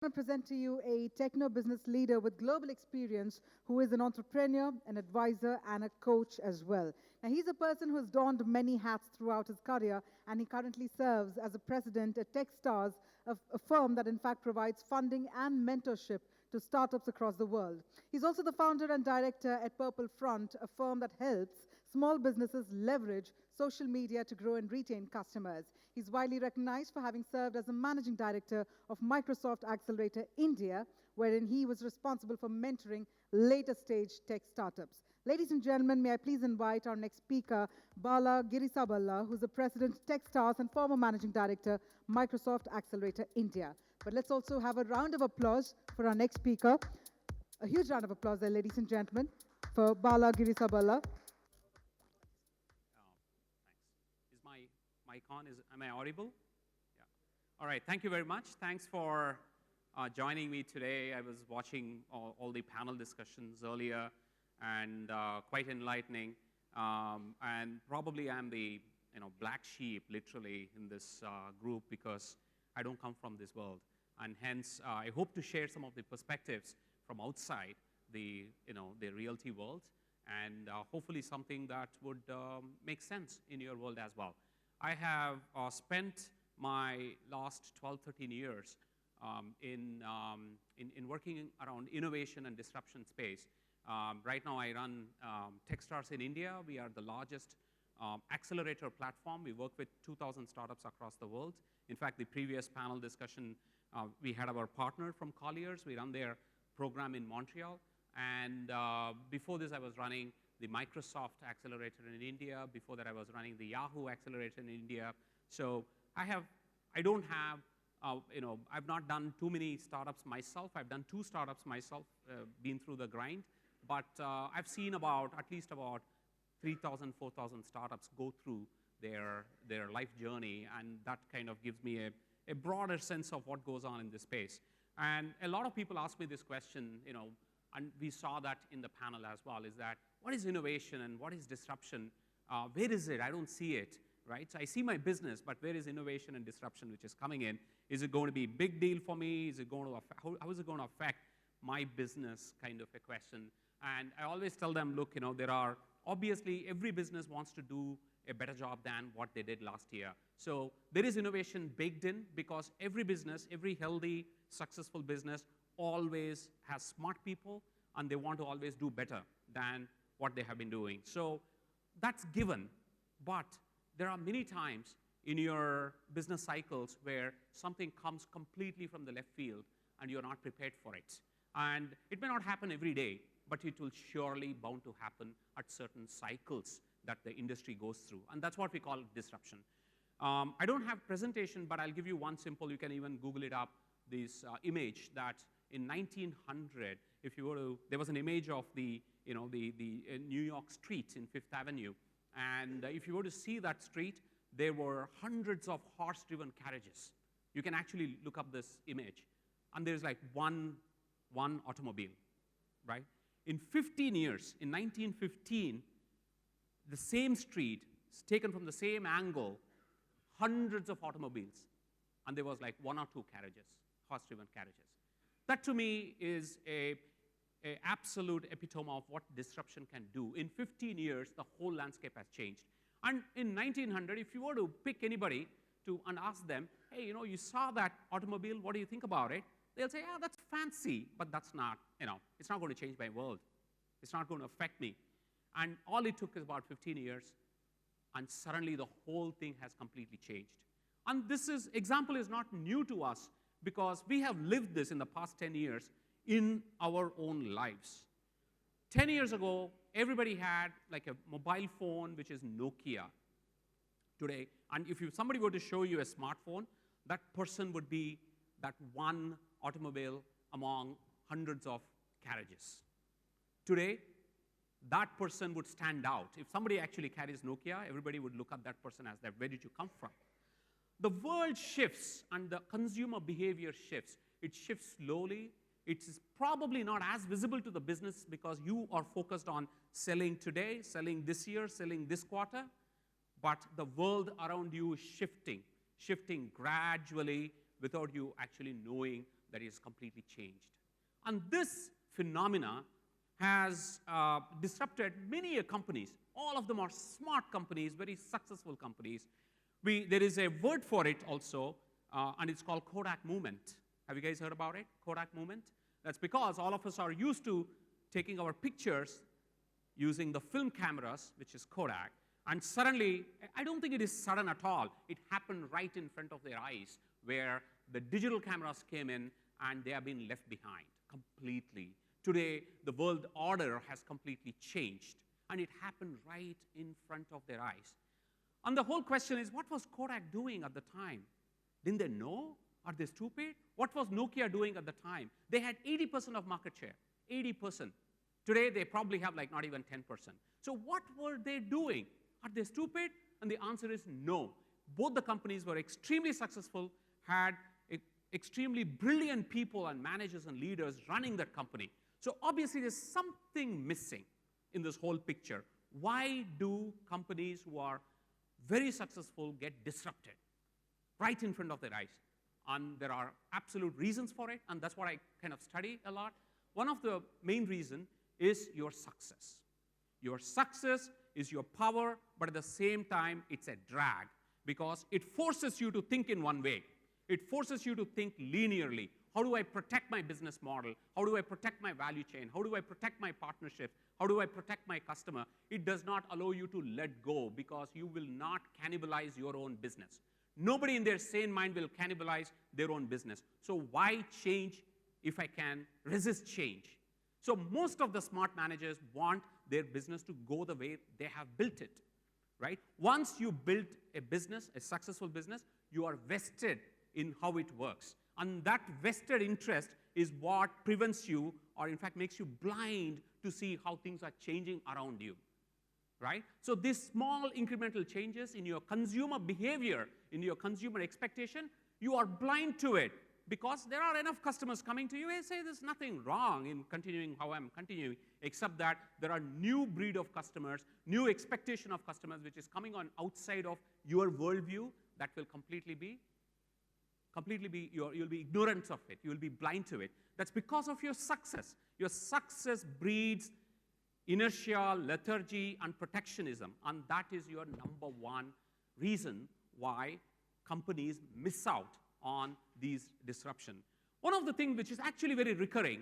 to present to you a techno business leader with global experience who is an entrepreneur, an advisor, and a coach as well. Now, he's a person who has donned many hats throughout his career, and he currently serves as a president at Techstars, a firm that in fact provides funding and mentorship to startups across the world. He's also the founder and director at Purple Front, a firm that helps small businesses leverage social media to grow and retain customers. He's widely recognized for having served as a managing director of Microsoft Accelerator India, wherein he was responsible for mentoring later stage tech startups. Ladies and gentlemen, may I please invite our next speaker, Bala Girisaballa, who's the president, Techstars, and former managing director, Microsoft Accelerator India. But let's also have a round of applause for our next speaker. A huge round of applause there, ladies and gentlemen, for Bala Girisaballa. Thanks. Is my mic on? Am I audible? Yeah. All right. Thank you very much. Thanks for joining me today. I was watching all the panel discussions earlier, and quite enlightening. And probably I'm the black sheep, literally, in this group because I don't come from this world, and hence I hope to share some of the perspectives from outside the the realty world, and hopefully something that would make sense in your world as well. I have spent my last 12, 13 years in working around innovation and disruption space. Right now I run Techstars in India. We are the largest accelerator platform. We work with 2,000 startups across the world. In fact, the previous panel discussion, we had our partner from Colliers. We run their program in Montreal. And before this, I was running the Microsoft Accelerator in India. Before that, I was running the Yahoo Accelerator in India. So I don't have, I've not done too many startups myself. I've done 2 startups myself, been through the grind. But I've seen at least about 3,000, 4,000 startups go through their life journey, and that kind of gives me a broader sense of what goes on in this space. And a lot of people ask me this question, and we saw that in the panel as well, is that what is innovation and what is disruption? Where is it? I don't see it, right? So I see my business, but where is innovation and disruption which is coming in? Is it going to be a big deal for me? Is it going to how is it going to affect my business, kind of a question? And I always tell them, look, there are, obviously, every business wants to do a better job than what they did last year. So there is innovation baked in because every business, every healthy, successful business always has smart people, and they want to always do better than what they have been doing. So that's given. But there are many times in your business cycles where something comes completely from the left field and you're not prepared for it. And it may not happen every day, but it will surely bound to happen at certain cycles that the industry goes through. And that's what we call disruption. I don't have presentation, but I'll give you one simple, you can even Google it up, this image that in 1900, if you were to, there was an image of the New York street in Fifth Avenue. And if you were to see that street, there were hundreds of horse-driven carriages. You can actually look up this image. And there's like one automobile, right? In 15 years, in 1915, the same street, taken from the same angle, hundreds of automobiles, and there was like 1 or 2 carriages, horse-driven carriages. That to me is a absolute epitome of what disruption can do. In 15 years, the whole landscape has changed. And in 1900, if you were to pick anybody and ask them, hey, you saw that automobile, what do you think about it? They'll say, yeah, that's fancy, but that's not, it's not going to change my world. It's not going to affect me. And all it took is about 15 years, and suddenly the whole thing has completely changed. And this example is not new to us because we have lived this in the past 10 years in our own lives. 10 years ago, everybody had like a mobile phone, which is Nokia today. And if somebody were to show you a smartphone, that person would be that one automobile among hundreds of carriages. Today, that person would stand out. If somebody actually carries Nokia, everybody would look at that person as that, where did you come from? The world shifts and the consumer behavior shifts. It shifts slowly. It is probably not as visible to the business because you are focused on selling today, selling this year, selling this quarter. But the world around you is shifting gradually without you actually knowing that is completely changed. And this phenomena has disrupted many companies. All of them are smart companies, very successful companies. There is a word for it also, and it's called Kodak movement. Have you guys heard about it, Kodak movement? That's because all of us are used to taking our pictures using the film cameras, which is Kodak, and suddenly, I don't think it is sudden at all. It happened right in front of their eyes, where the digital cameras came in, and they have been left behind completely. Today, the world order has completely changed, and it happened right in front of their eyes. And the whole question is, what was Kodak doing at the time? Didn't they know? Are they stupid? What was Nokia doing at the time? They had 80% of market share, 80%. Today, they probably have like not even 10%. So what were they doing? Are they stupid? And the answer is no. Both the companies were extremely successful, had extremely brilliant people and managers and leaders running that company. So obviously, there's something missing in this whole picture. Why do companies who are very successful get disrupted right in front of their eyes? And there are absolute reasons for it, and that's what I kind of study a lot. One of the main reasons is your success. Your success is your power, but at the same time, it's a drag because it forces you to think in one way. It forces you to think linearly. How do I protect my business model? How do I protect my value chain? How do I protect my partnerships? How do I protect my customer? It does not allow you to let go because you will not cannibalize your own business. Nobody in their sane mind will cannibalize their own business. So why change if I can resist change? So most of the smart managers want their business to go the way they have built it, right? Once you build a business, a successful business, you are vested in how it works. And that vested interest is what prevents you, or in fact makes you blind to see how things are changing around you, right? So these small incremental changes in your consumer behavior, in your consumer expectation, you are blind to it because there are enough customers coming to you and say there's nothing wrong in continuing how I'm continuing, except that there are new breed of customers, new expectation of customers, which is coming on outside of your worldview that will you'll be ignorant of it. You'll be blind to it. That's because of your success. Your success breeds inertia, lethargy, and protectionism. And that is your number one reason why companies miss out on these disruption. One of the things which is actually very recurring,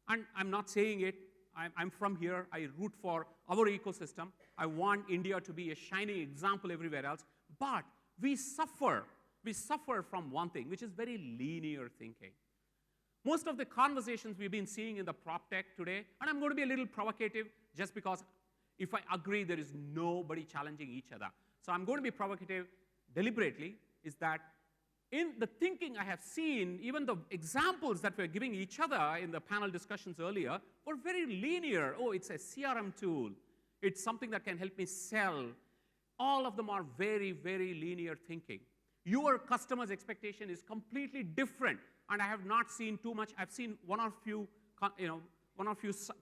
and I'm not saying it, I'm from here, I root for our ecosystem. I want India to be a shining example everywhere else. But we suffer from one thing, which is very linear thinking. Most of the conversations we've been seeing in the prop tech today, and I'm going to be a little provocative just because if I agree, there is nobody challenging each other. So I'm going to be provocative deliberately, is that in the thinking I have seen, even the examples that we're giving each other in the panel discussions earlier were very linear. Oh, it's a CRM tool. It's something that can help me sell. All of them are very, very linear thinking. Your customer's expectation is completely different, and I have not seen too much. I've seen one or few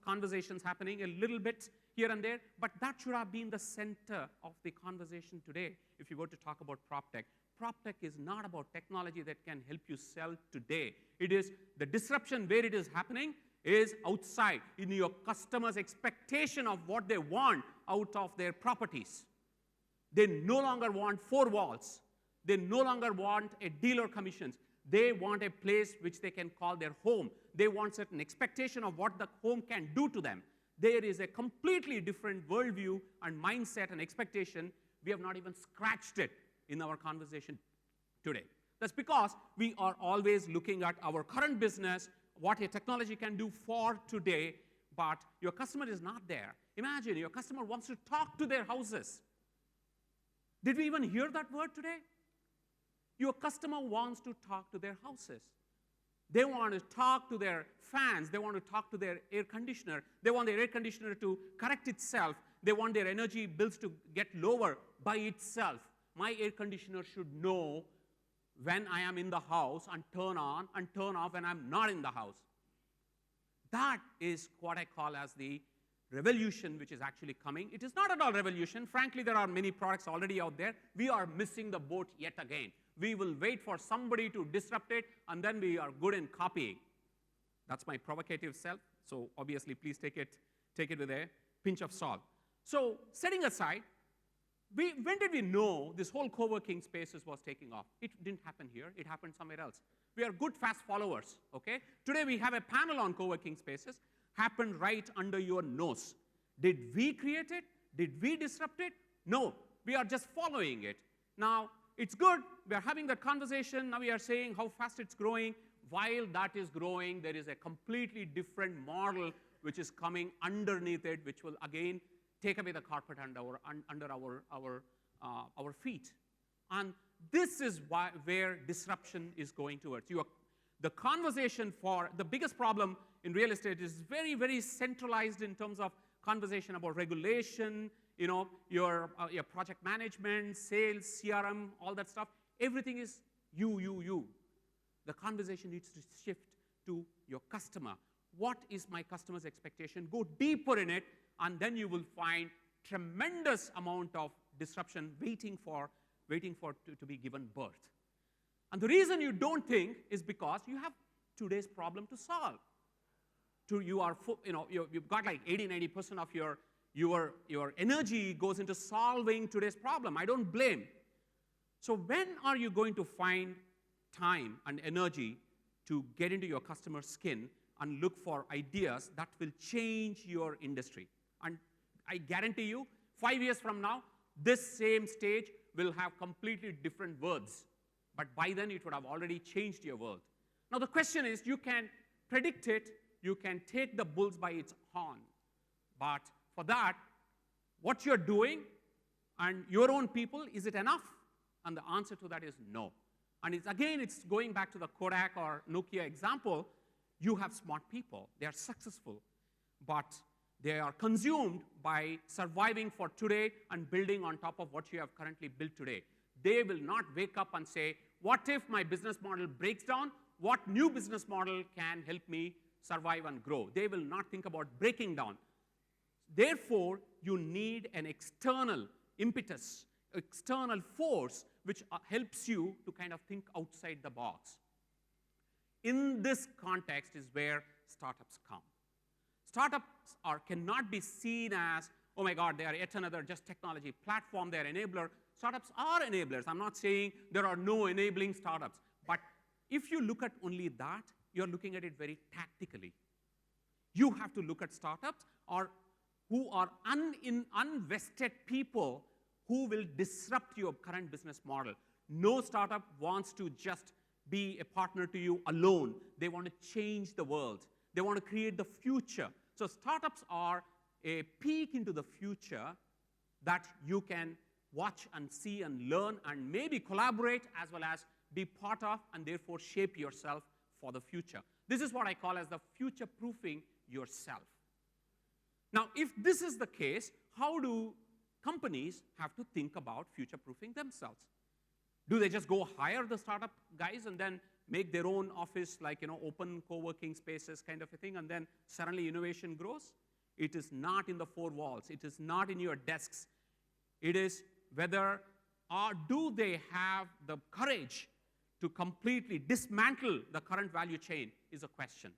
conversations happening a little bit here and there, but that should have been the center of the conversation today if you were to talk about prop tech. Prop tech is not about technology that can help you sell today. It is the disruption where it is happening is outside in your customer's expectation of what they want out of their properties. They no longer want four walls. They no longer want a dealer commissions. They want a place which they can call their home. They want certain expectation of what the home can do to them. There is a completely different worldview and mindset and expectation. We have not even scratched it in our conversation today. That's because we are always looking at our current business, what a technology can do for today, but your customer is not there. Imagine your customer wants to talk to their houses. Did we even hear that word today? Your customer wants to talk to their houses. They want to talk to their fans. They want to talk to their air conditioner. They want their air conditioner to correct itself. They want their energy bills to get lower by itself. My air conditioner should know when I am in the house and turn on and turn off when I'm not in the house. That is what I call as the revolution which is actually coming. It is not at all revolution. Frankly, there are many products already out there. We are missing the boat yet again. We will wait for somebody to disrupt it, and then we are good in copying. That's my provocative self. So obviously, please take it with a pinch of salt. So setting aside, when did we know this whole co-working spaces was taking off? It didn't happen here. It happened somewhere else. We are good, fast followers, okay? Today, we have a panel on co-working spaces. Happened right under your nose. Did we create it? Did we disrupt it? No. We are just following it. Now, it's good. We are having that conversation. Now we are saying how fast it's growing. While that is growing, there is a completely different model which is coming underneath it, which will, again, take away the carpet under our feet. And this is where disruption is going towards. The conversation for the biggest problem in real estate is very, very centralized in terms of conversation about regulation, your project management, sales, CRM, all that stuff. Everything is you. The conversation needs to shift to your customer. What is my customer's expectation? Go deeper in it, and then you will find tremendous amount of disruption waiting to be given birth. And the reason you don't think is because you have today's problem to solve. You've got like 80-90% of your energy goes into solving today's problem. I don't blame. So when are you going to find time and energy to get into your customer's skin and look for ideas that will change your industry? And I guarantee you, 5 years from now, this same stage will have completely different words. But by then, it would have already changed your world. Now, the question is, you can predict it. You can take the bulls by its horn. But for that, what you're doing and your own people, is it enough? And the answer to that is no. And it's going back to the Kodak or Nokia example. You have smart people. They are successful. But they are consumed by surviving for today and building on top of what you have currently built today. They will not wake up and say, what if my business model breaks down? What new business model can help me survive and grow? They will not think about breaking down. Therefore, you need an external impetus, external force, which helps you to kind of think outside the box. In this context is where startups come. Startups cannot be seen as, oh my God, they are yet another just technology platform, they're enabler. Startups are enablers. I'm not saying there are no enabling startups. But if you look at only that, you're looking at it very tactically. You have to look at startups who are unvested people who will disrupt your current business model. No startup wants to just be a partner to you alone. They want to change the world. They want to create the future. So startups are a peek into the future that you can watch and see and learn and maybe collaborate as well as be part of and therefore shape yourself for the future. This is what I call as the future-proofing yourself. Now, if this is the case, how do companies have to think about future-proofing themselves? Do they just go hire the startup guys and then make their own office, like, open co-working spaces kind of a thing, and then suddenly innovation grows? It is not in the four walls. It is not in your desks. It is whether do they have the courage to completely dismantle the current value chain is a question.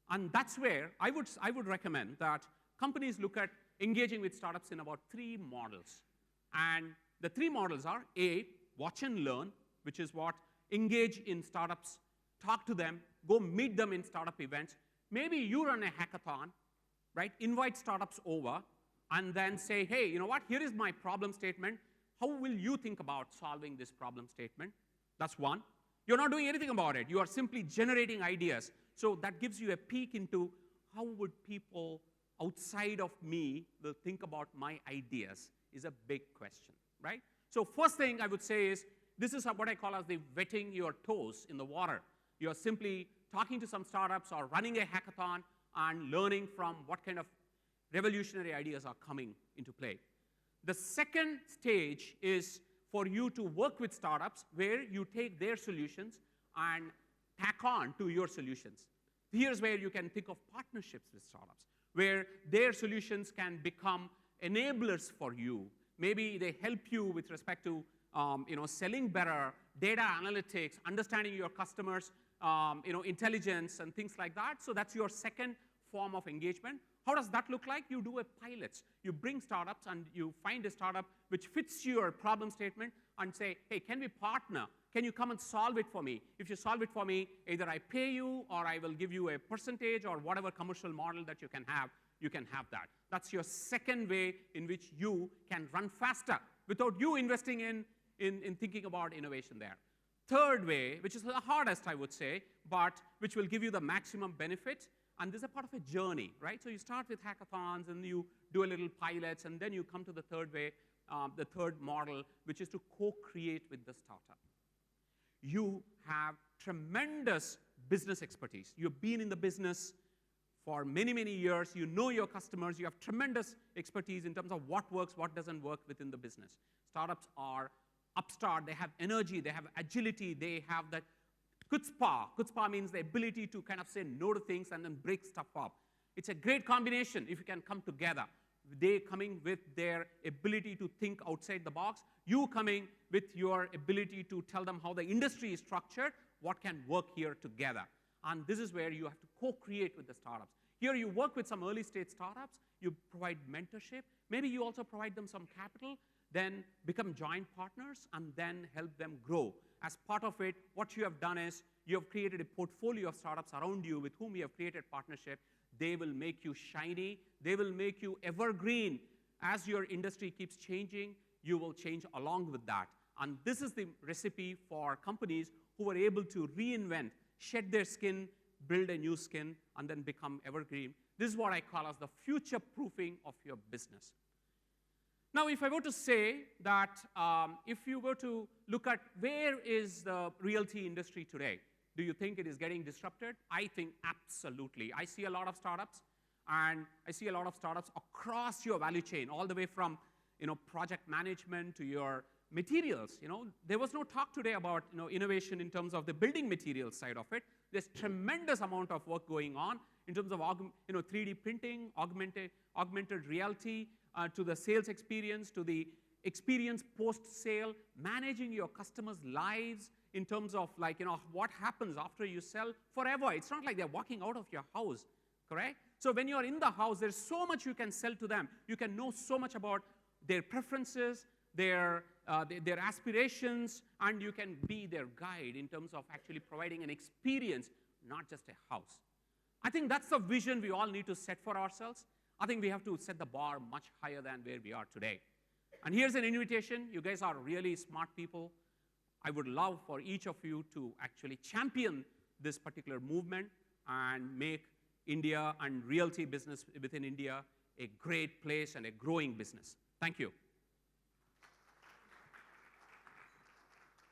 And that's where I would recommend that companies look at engaging with startups in about 3 models. And the 3 models are A, watch and learn, which is what engage in startups, talk to them, go meet them in startup events. Maybe you run a hackathon, right? Invite startups over and then say, hey, you know what? Here is my problem statement. How will you think about solving this problem statement? That's one. You're not doing anything about it. You are simply generating ideas. So that gives you a peek into how would people outside of me will think about my ideas is a big question, right? So first thing I would say is, this is what I call as the wetting your toes in the water. You're simply talking to some startups or running a hackathon and learning from what kind of revolutionary ideas are coming into play. The second stage is for you to work with startups where you take their solutions and tack on to your solutions. Here's where you can think of partnerships with startups, where their solutions can become enablers for you. Maybe they help you with respect to selling better, data analytics, understanding your customers' intelligence and things like that. So that's your second form of engagement. How does that look like? You do a pilot. You bring startups and you find a startup which fits your problem statement and say, hey, can we partner? Can you come and solve it for me? If you solve it for me, either I pay you or I will give you a percentage or whatever commercial model that you can have that. That's your second way in which you can run faster without you investing in thinking about innovation there. Third way, which is the hardest, I would say, but which will give you the maximum benefit, and this is a part of a journey, right? So you start with hackathons, and you do a little pilots, and then you come to the third way, the third model, which is to co-create with the startup. You have tremendous business expertise. You've been in the business for many, many years. You know your customers. You have tremendous expertise in terms of what works, what doesn't work within the business. Startups are upstart. They have energy. They have agility. They have that chutzpah. Chutzpah means the ability to kind of say no to things and then break stuff up. It's a great combination if you can come together. They coming with their ability to think outside the box. You coming with your ability to tell them how the industry is structured, what can work here together. And this is where you have to co-create with the startups. Here you work with some early stage startups. You provide mentorship. Maybe you also provide them some capital, then become joint partners, and then help them grow. As part of it, what you have done is you have created a portfolio of startups around you with whom you have created partnership. They will make you shiny. They will make you evergreen. As your industry keeps changing, you will change along with that. And this is the recipe for companies who are able to reinvent, shed their skin, build a new skin, and then become evergreen. This is what I call as the future-proofing of your business. Now, if I were to say that, if you were to look at where is the realty industry today, do you think it is getting disrupted? I think absolutely. I see a lot of startups, and I see a lot of startups across your value chain, all the way from project management to your materials. There was no talk today about innovation in terms of the building materials side of it. There's tremendous amount of work going on in terms of 3D printing, augmented reality, to the sales experience, to the experience post-sale, managing your customers' lives in terms of what happens after you sell forever. It's not like they're walking out of your house, correct? So when you're in the house, there's so much you can sell to them. You can know so much about their preferences, their aspirations, and you can be their guide in terms of actually providing an experience, not just a house. I think that's the vision we all need to set for ourselves. I think we have to set the bar much higher than where we are today. And here's an invitation. You guys are really smart people. I would love for each of you to actually champion this particular movement and make India and realty business within India a great place and a growing business. Thank you.